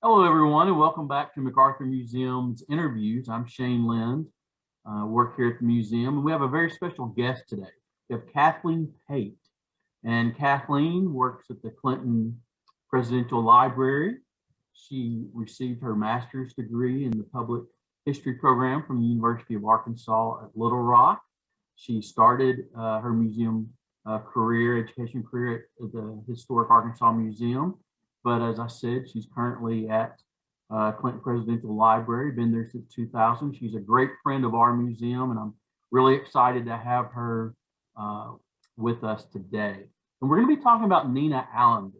Hello, everyone, and welcome back to MacArthur Museum's interviews. I'm Shane Lind, work here at the museum, and we have a very special guest today. We have Kathleen Pate, and Kathleen works at the Clinton Presidential Library. She received her master's degree in the public history program from the University of Arkansas at Little Rock. She started her museum education career at the Historic Arkansas Museum. But as I said, she's currently at Clinton Presidential Library, been there since 2000. She's a great friend of our museum, and I'm really excited to have her with us today. And we're going to be talking about Nina Allender.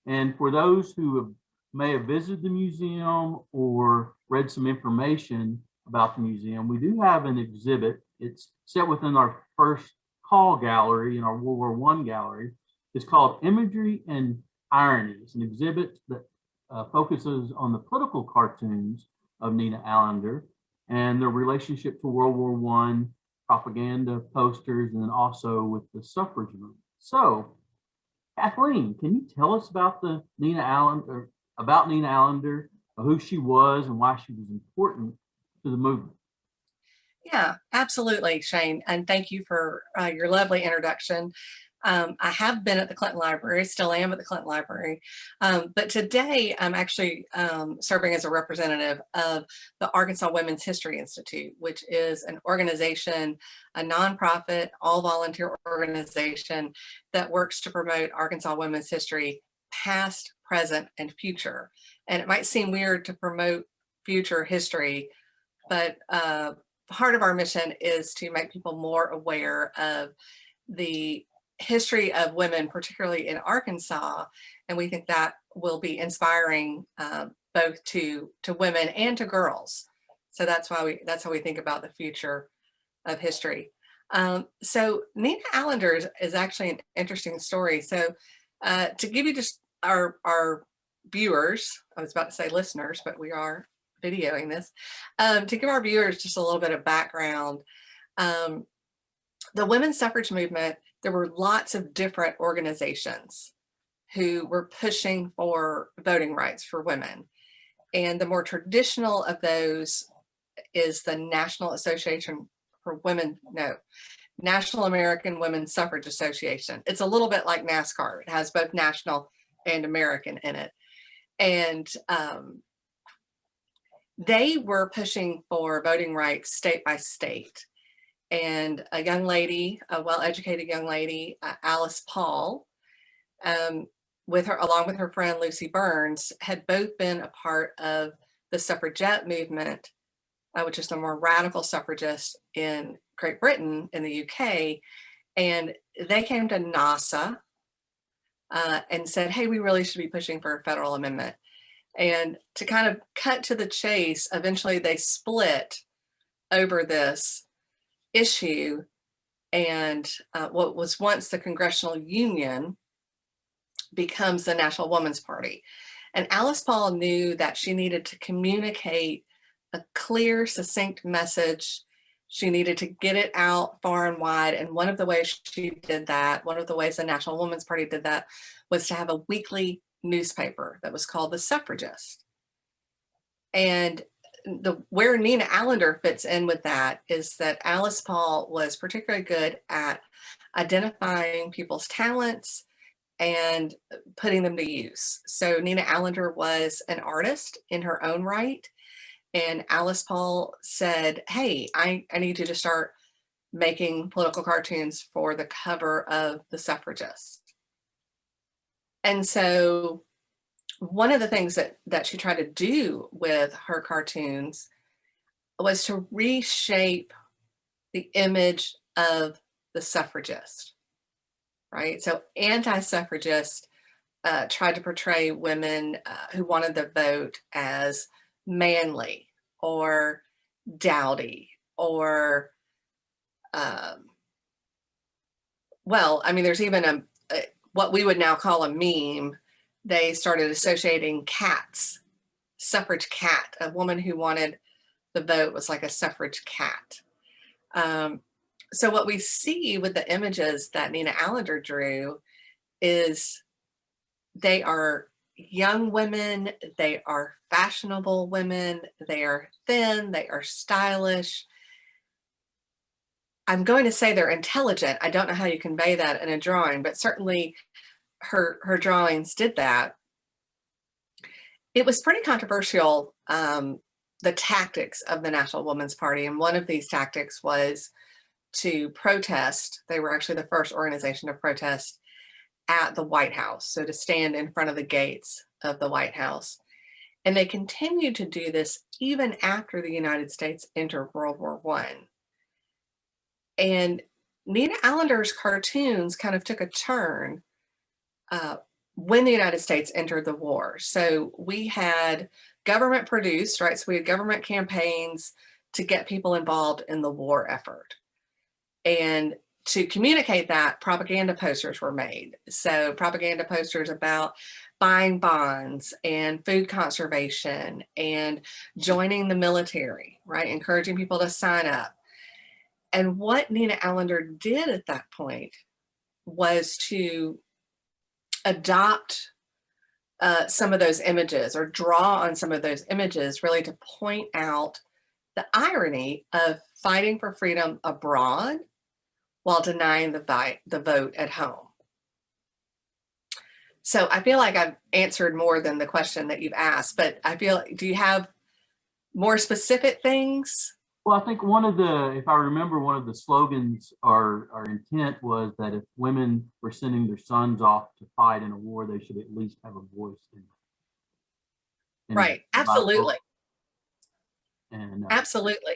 And for those who may have visited the museum or read some information about the museum, we do have an exhibit. It's set within our first call gallery in our World War I gallery. It's called Imagery and Irony. It's an exhibit that focuses on the political cartoons of Nina Allender and their relationship to World War I, propaganda posters, and also with the suffrage movement. So, Kathleen, can you tell us about Nina Allender, who she was and why she was important to the movement? Yeah, absolutely, Shane. And thank you for your lovely introduction. I have been at the Clinton Library, still am at the Clinton Library, but today I'm actually serving as a representative of the Arkansas Women's History Institute, which is an organization, a nonprofit, all-volunteer organization that works to promote Arkansas women's history, past, present, and future. And it might seem weird to promote future history, but part of our mission is to make people more aware of the history of women, particularly in Arkansas, and we think that will be inspiring both to women and to girls. So that's how we think about the future of history. So Nina Allender is actually an interesting story. So to give you just our viewers, I was about to say listeners, but we are videoing this, to give our viewers just a little bit of background. The women's suffrage movement, there were lots of different organizations who were pushing for voting rights for women. And the more traditional of those is the National American Women's Suffrage Association. It's a little bit like NASCAR. It has both national and American in it. And they were pushing for voting rights state by state. And a young lady, a well-educated young lady, Alice Paul, along with her friend Lucy Burns, had both been a part of the suffragette movement, which is the more radical suffragist in Great Britain, in the UK. And they came to NASA and said, hey, we really should be pushing for a federal amendment. And to kind of cut to the chase, eventually they split over this issue, and what was once the Congressional Union becomes the National Woman's Party. And Alice Paul knew that she needed to communicate a clear, succinct message. She needed to get it out far and wide. And one of the ways she did that, one of the ways the National Woman's Party did that, was to have a weekly newspaper that was called The Suffragist. And where Nina Allender fits in with that is that Alice Paul was particularly good at identifying people's talents and putting them to use. So Nina Allender was an artist in her own right. And Alice Paul said, hey, I need you to start making political cartoons for the cover of The Suffragist. And so one of the things that she tried to do with her cartoons was to reshape the image of the suffragist, right? So anti-suffragist tried to portray women who wanted the vote as manly or dowdy or, well, I mean, there's even what we would now call a meme. They started associating cats, suffrage cat. A woman who wanted the vote was like a suffrage cat. So what we see with the images that Nina Allender drew is they are young women, they are fashionable women, they are thin, they are stylish. I'm going to say they're intelligent. I don't know how you convey that in a drawing, but certainly her drawings did that. It was pretty controversial, the tactics of the National Woman's Party, and one of these tactics was to protest. They were actually the first organization to protest at the White House, so to stand in front of the gates of the White House. And they continued to do this even after the United States entered World War I. And Nina Allender's cartoons kind of took a turn when the United States entered the war. So we had government produced, right? So we had government campaigns to get people involved in the war effort. And to communicate that, propaganda posters were made. So propaganda posters about buying bonds and food conservation and joining the military, right? Encouraging people to sign up. And what Nina Allender did at that point was to adopt some of those images or draw on some of those images, really to point out the irony of fighting for freedom abroad while denying the vote at home. So I feel like I've answered more than the question that you've asked, but I feel, do you have more specific things? Well, I think one of the, if I remember, one of the slogans or intent was that if women were sending their sons off to fight in a war, they should at least have a voice in it. Right, absolutely. And absolutely.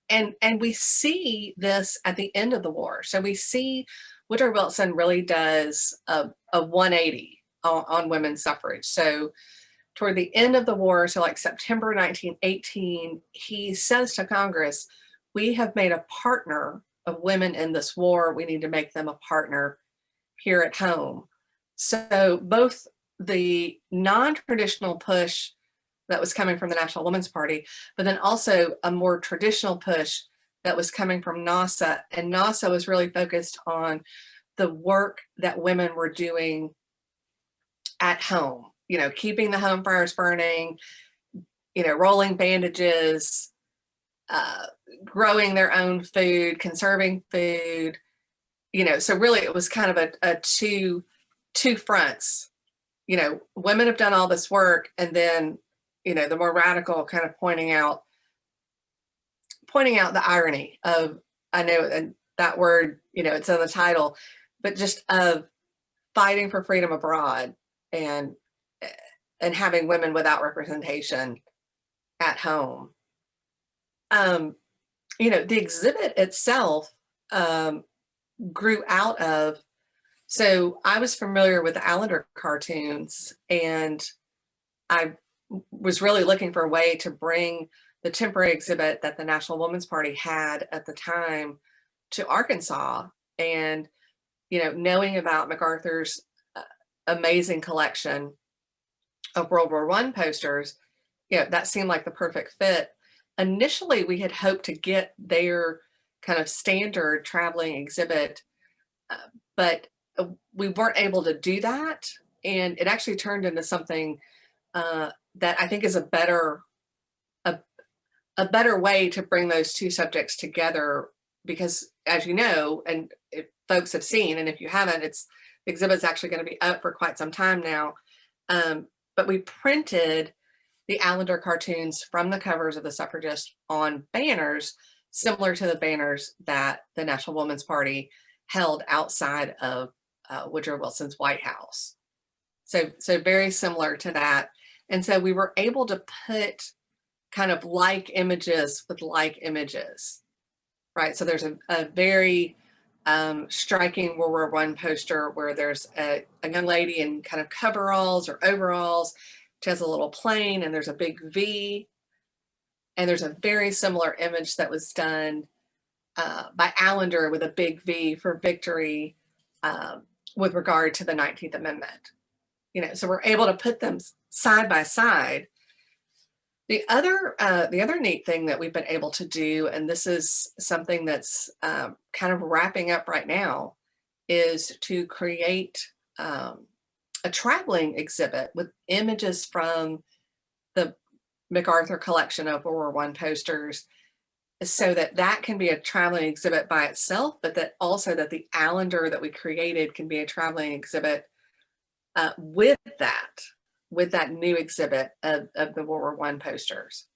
And we see this at the end of the war. So we see Woodrow Wilson really does a 180 on women's suffrage. So toward the end of the war, so like September 1918, he says to Congress, we have made a partner of women in this war. We need to make them a partner here at home. So both the non-traditional push that was coming from the National Women's Party, but then also a more traditional push that was coming from NASA. And NASA was really focused on the work that women were doing at home, you know, keeping the home fires burning, you know, rolling bandages, growing their own food, conserving food, you know, so really it was kind of a two fronts. You know, women have done all this work, and then, you know, the more radical kind of pointing out the irony of, I know, and that word, you know, it's in the title, but just of fighting for freedom abroad and having women without representation at home. You know, the exhibit itself grew out of, so I was familiar with the Allender cartoons, and I was really looking for a way to bring the temporary exhibit that the National Woman's Party had at the time to Arkansas. And, you know, knowing about MacArthur's amazing collection of World War I posters, you know, that seemed like the perfect fit. Initially, we had hoped to get their kind of standard traveling exhibit, but we weren't able to do that. And it actually turned into something that I think is a better way to bring those two subjects together, because, as you know, and if folks have seen, and if you haven't, the exhibit's actually going to be up for quite some time now. But we printed the Allender cartoons from the covers of the Suffragist on banners, similar to the banners that the National Woman's Party held outside of Woodrow Wilson's White House. So very similar to that. And so we were able to put kind of like images with like images, right? So there's a very striking World War I poster where there's a young lady in kind of coveralls or overalls. She has a little plane, and there's a big V. And there's a very similar image that was done by Allender with a big V for victory with regard to the 19th Amendment. You know, so we're able to put them side by side. The other neat thing that we've been able to do, and this is something that's kind of wrapping up right now, is to create a traveling exhibit with images from the MacArthur collection of World War I posters, so that that can be a traveling exhibit by itself, but that also that the Allender that we created can be a traveling exhibit with that new exhibit of the World War I posters.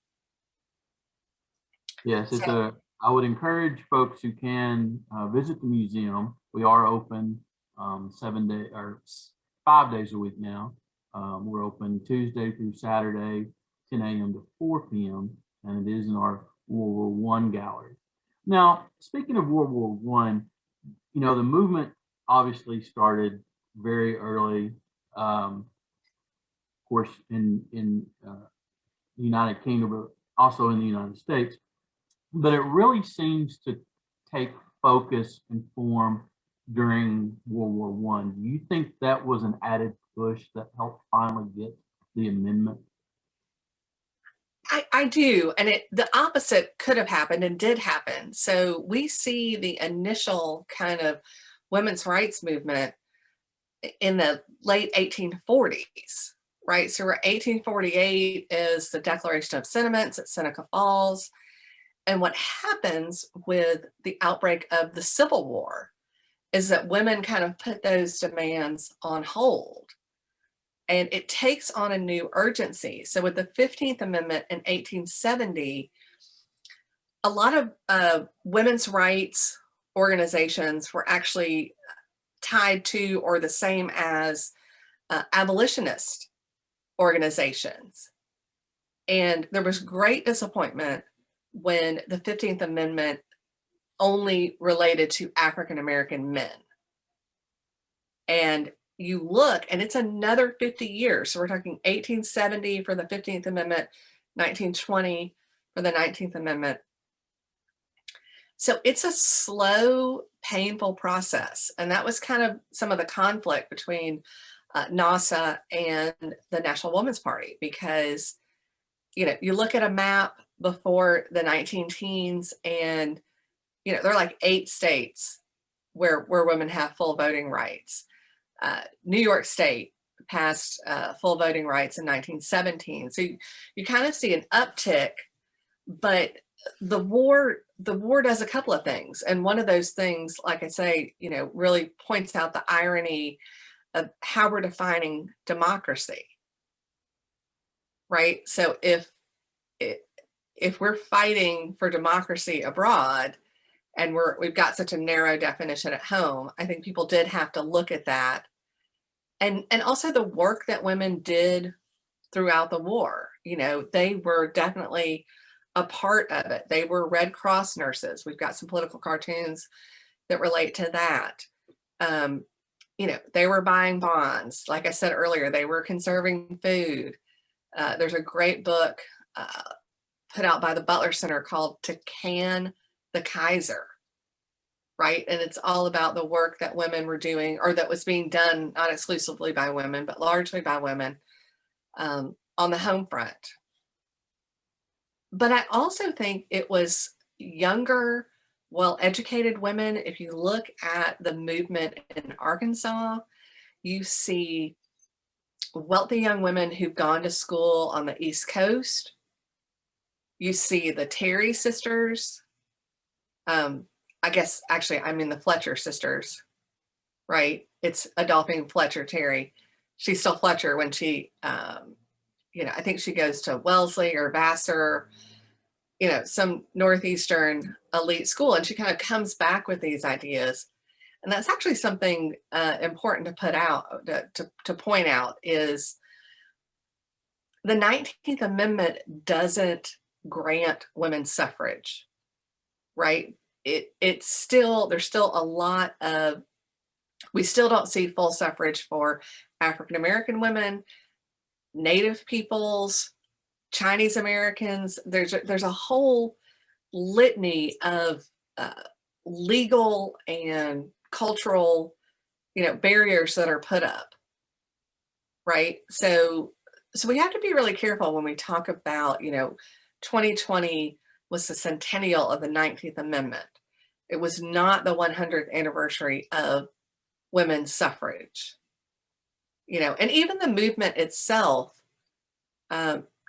Yes, So, I would encourage folks who can visit the museum. We are open 7 day or 5 days a week now. We're open Tuesday through Saturday, 10 a.m. to 4 p.m. and it is in our World War I gallery. Now, speaking of World War I, the movement obviously started very early, of course, in the United Kingdom, but also in the United States. But it really seems to take focus and form during World War I. Do you think that was an added push that helped finally get the amendment? I do, and the opposite could have happened and did happen. So we see the initial kind of women's rights movement in the late 1840s, right? So we're 1848 is the Declaration of Sentiments at Seneca Falls. And what happens with the outbreak of the Civil War is that women kind of put those demands on hold. And it takes on a new urgency. So with the 15th Amendment in 1870, a lot of women's rights organizations were actually tied to or the same as abolitionist organizations. And there was great disappointment when the 15th Amendment only related to African American men. And you look, and it's another 50 years. So we're talking 1870 for the 15th Amendment, 1920 for the 19th Amendment. So it's a slow, painful process. And that was kind of some of the conflict between NASA and the National Women's Party, because, you look at a map before the 19 teens and, there are like 8 states where women have full voting rights. New York State passed full voting rights in 1917. So you kind of see an uptick, but the war does a couple of things. And one of those things, like I say, really points out the irony of how we're defining democracy, right? So if we're fighting for democracy abroad and we've got such a narrow definition at home, I think people did have to look at that. And also the work that women did throughout the war. They were definitely a part of it. They were Red Cross nurses. We've got some political cartoons that relate to that. They were buying bonds. Like I said earlier, they were conserving food. There's a great book put out by the Butler Center called To Can the Kaiser, right? And it's all about the work that women were doing, or that was being done, not exclusively by women, but largely by women on the home front. But I also think it was younger, well-educated women. If you look at the movement in Arkansas, you see wealthy young women who've gone to school on the East Coast. You see the Terry sisters. I guess actually I mean the Fletcher sisters, right? It's Adolphine Fletcher Terry. She's still Fletcher when she, I think she goes to Wellesley or Vassar, some Northeastern elite school, and she kind of comes back with these ideas. And that's actually something important to put out, to point out, is the 19th Amendment doesn't grant women's suffrage, right? There's still a lot of, we still don't see full suffrage for African American women, Native peoples, Chinese Americans. There's a whole litany of legal and cultural, barriers that are put up, right? So we have to be really careful when we talk about, 2020 was the centennial of the 19th Amendment. It was not the 100th anniversary of women's suffrage. and even the movement itself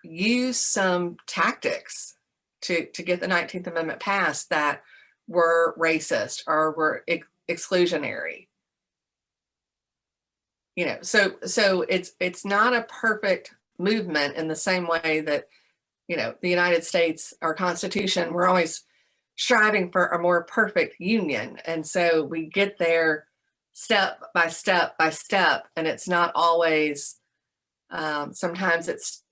used some tactics to get the 19th Amendment passed that were racist or were exclusionary. So it's not a perfect movement in the same way that, the United States, our Constitution, we're always striving for a more perfect union. And so we get there step by step by step, and it's not always, sometimes it's,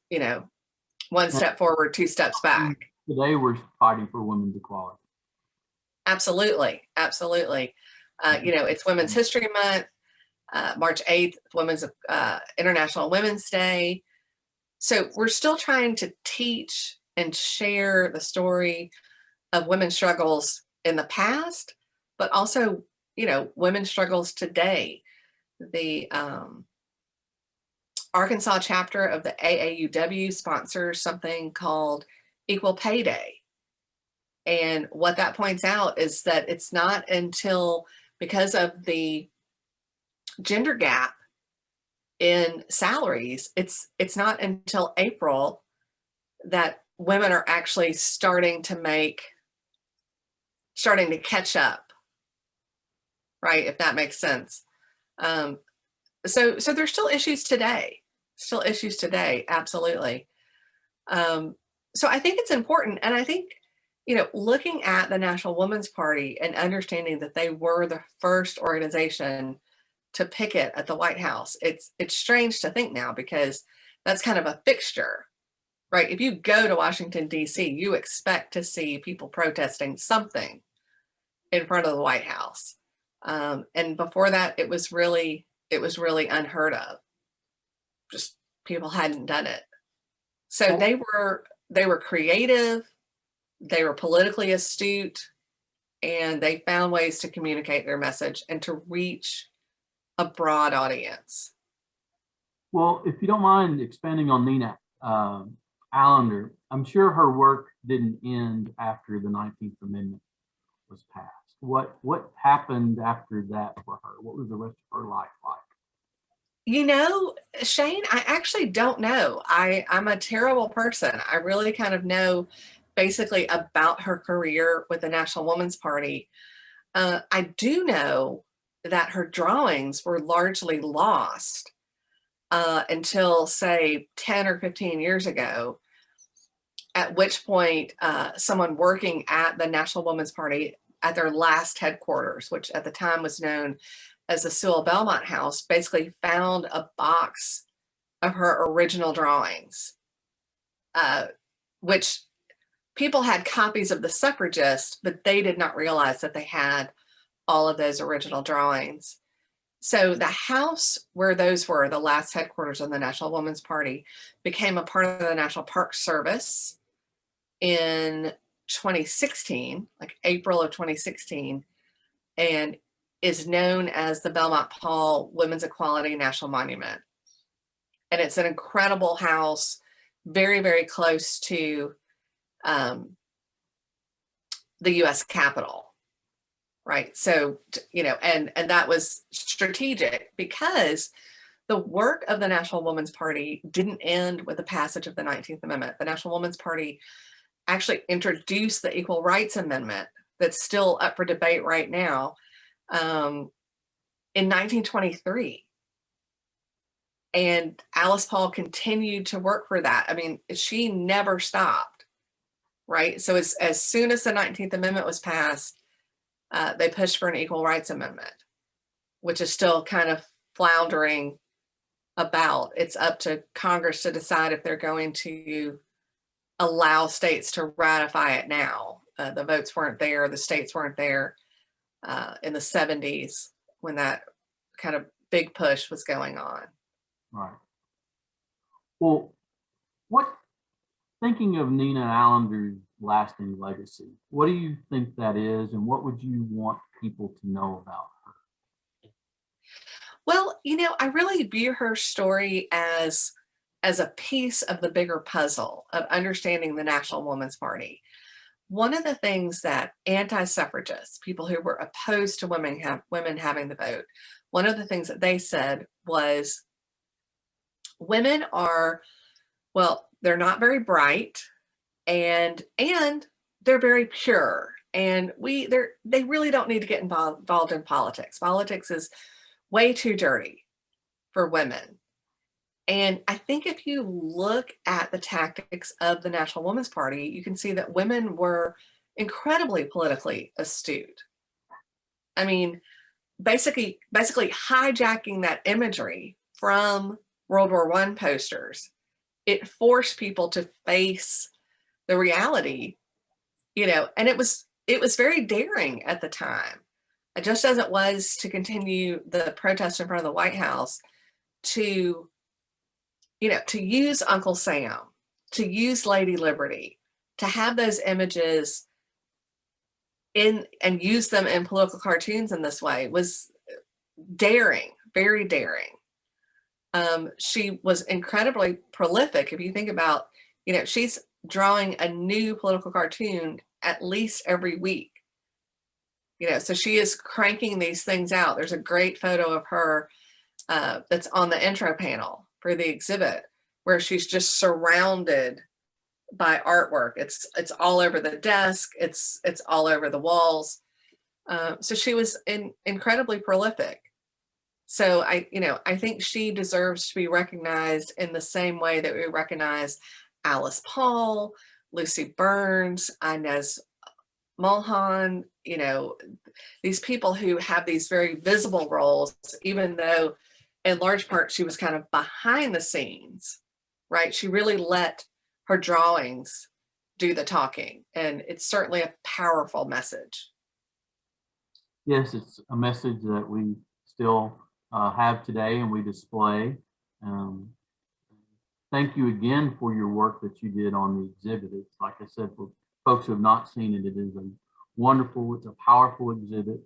one step forward, two steps back. Today we're fighting for women's equality. Absolutely, absolutely. It's Women's History Month, March 8th, International Women's Day. So we're still trying to teach and share the story of women's struggles in the past, but also, women's struggles today. The Arkansas chapter of the AAUW sponsors something called Equal Pay Day. And what that points out is that it's not until, because of the gender gap in salaries, it's not until April that women are actually starting to catch up, right? If that makes sense. So there's still issues today, absolutely. So I think it's important, and I think, looking at the National Women's Party and understanding that they were the first organization to picket at the White House, it's strange to think now, because that's kind of a fixture, right? If you go to Washington, D.C., you expect to see people protesting something in front of the White House. And before that, it was really unheard of. Just people hadn't done it. So they were creative, they were politically astute, and they found ways to communicate their message and to reach a broad audience. Well, if you don't mind expanding on Nina Allender, I'm sure her work didn't end after the 19th Amendment was passed. What happened after that for her? What was the rest of her life like? Shane, I actually don't know. I'm a terrible person. I really kind of know basically about her career with the National Women's Party. I do know that her drawings were largely lost until, say, 10 or 15 years ago, at which point someone working at the National Women's Party at their last headquarters, which at the time was known as the Sewell Belmont House, basically found a box of her original drawings, which people had copies of the Suffragist, but they did not realize that they had all of those original drawings. So the house where those were, the last headquarters of the National Women's Party, became a part of the National Park Service in 2016, like April of 2016, and is known as the Belmont Paul Women's Equality National Monument. And it's an incredible house, very, very close to the US Capitol, right? So, and that was strategic because the work of the National Women's Party didn't end with the passage of the 19th Amendment. The National Women's Party actually introduced the Equal Rights Amendment that's still up for debate right now in 1923. And Alice Paul continued to work for that. I mean, she never stopped, right? So as soon as the 19th Amendment was passed, they pushed for an Equal Rights Amendment, which is still kind of floundering about. It's up to Congress to decide if they're going to allow states to ratify it now. The votes weren't there, the states weren't there in the 70s when that kind of big push was going on. Right. Well, thinking of Nina Allender's lasting legacy, what do you think that is, and what would you want people to know about her? Well, I really view her story as a piece of the bigger puzzle of understanding the National Women's Party. One of the things that anti-suffragists, people who were opposed to women having the vote, one of the things that they said was, women are, well, they're not very bright, and they're very pure, and they really don't need to get involved in politics. Politics is way too dirty for women. And I think if you look at the tactics of the National Women's Party, you can see that women were incredibly politically astute. I mean, basically hijacking that imagery from World War I posters, it forced people to face the reality, and it was very daring at the time, just as it was to continue the protest in front of the White House, to use Uncle Sam, to use Lady Liberty, to have those images in and use them in political cartoons in this way was daring, very daring. She was incredibly prolific. If you think about, she's drawing a new political cartoon at least every week. So she is cranking these things out. There's a great photo of her that's on the intro panel for the exhibit, where she's just surrounded by artwork. It's all over the desk. It's all over the walls. So she was incredibly prolific. So I think she deserves to be recognized in the same way that we recognize Alice Paul, Lucy Burns, Inez Mulholland, these people who have these very visible roles, even though in large part she was kind of behind the scenes, right? She really let her drawings do the talking, and it's certainly a powerful message. Yes, it's a message that we still have today and we display. Thank you again for your work that you did on the exhibit. It's, like I said, for folks who have not seen it, it is a wonderful, it's a powerful exhibit.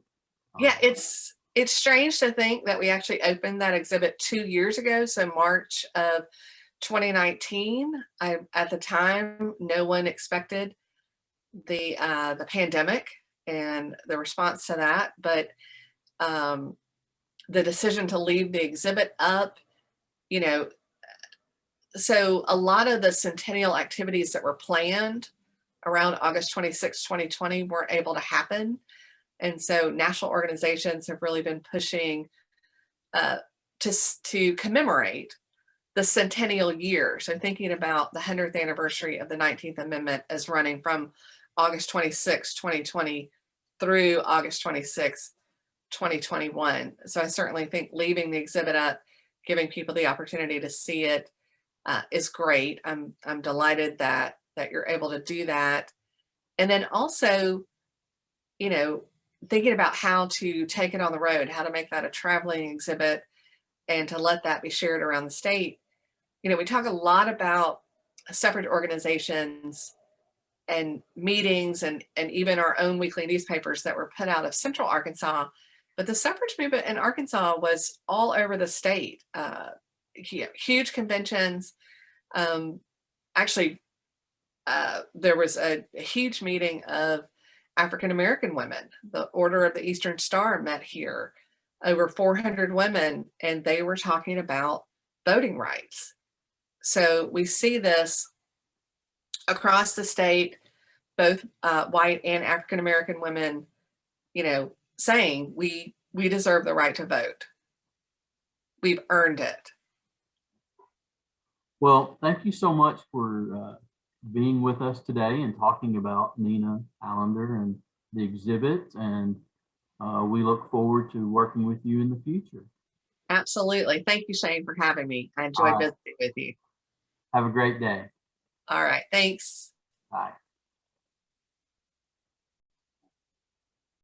Yeah, it's strange to think that we actually opened that exhibit 2 years ago. So March of 2019. At the time, no one expected the pandemic and the response to that, but the decision to leave the exhibit up, so a lot of the centennial activities that were planned around August 26, 2020 weren't able to happen. And so national organizations have really been pushing to commemorate the centennial year. So thinking about the 100th anniversary of the 19th Amendment as running from August 26, 2020 through August 26, 2021. So I certainly think leaving the exhibit up, giving people the opportunity to see it is great. I'm delighted that you're able to do that. And then also, thinking about how to take it on the road, how to make that a traveling exhibit and to let that be shared around the state. We talk a lot about suffrage organizations and meetings and even our own weekly newspapers that were put out of Central Arkansas, but the suffrage movement in Arkansas was all over the state. Huge conventions. Actually, there was a huge meeting of African-American women. The Order of the Eastern Star met here, over 400 women, and they were talking about voting rights. So we see this across the state, both white and African-American women, saying we deserve the right to vote. We've earned it. Well, thank you so much for being with us today and talking about Nina Allender and the exhibit. And we look forward to working with you in the future. Absolutely. Thank you, Shane, for having me. I enjoyed visiting with you. Have a great day. All right. Thanks. Bye.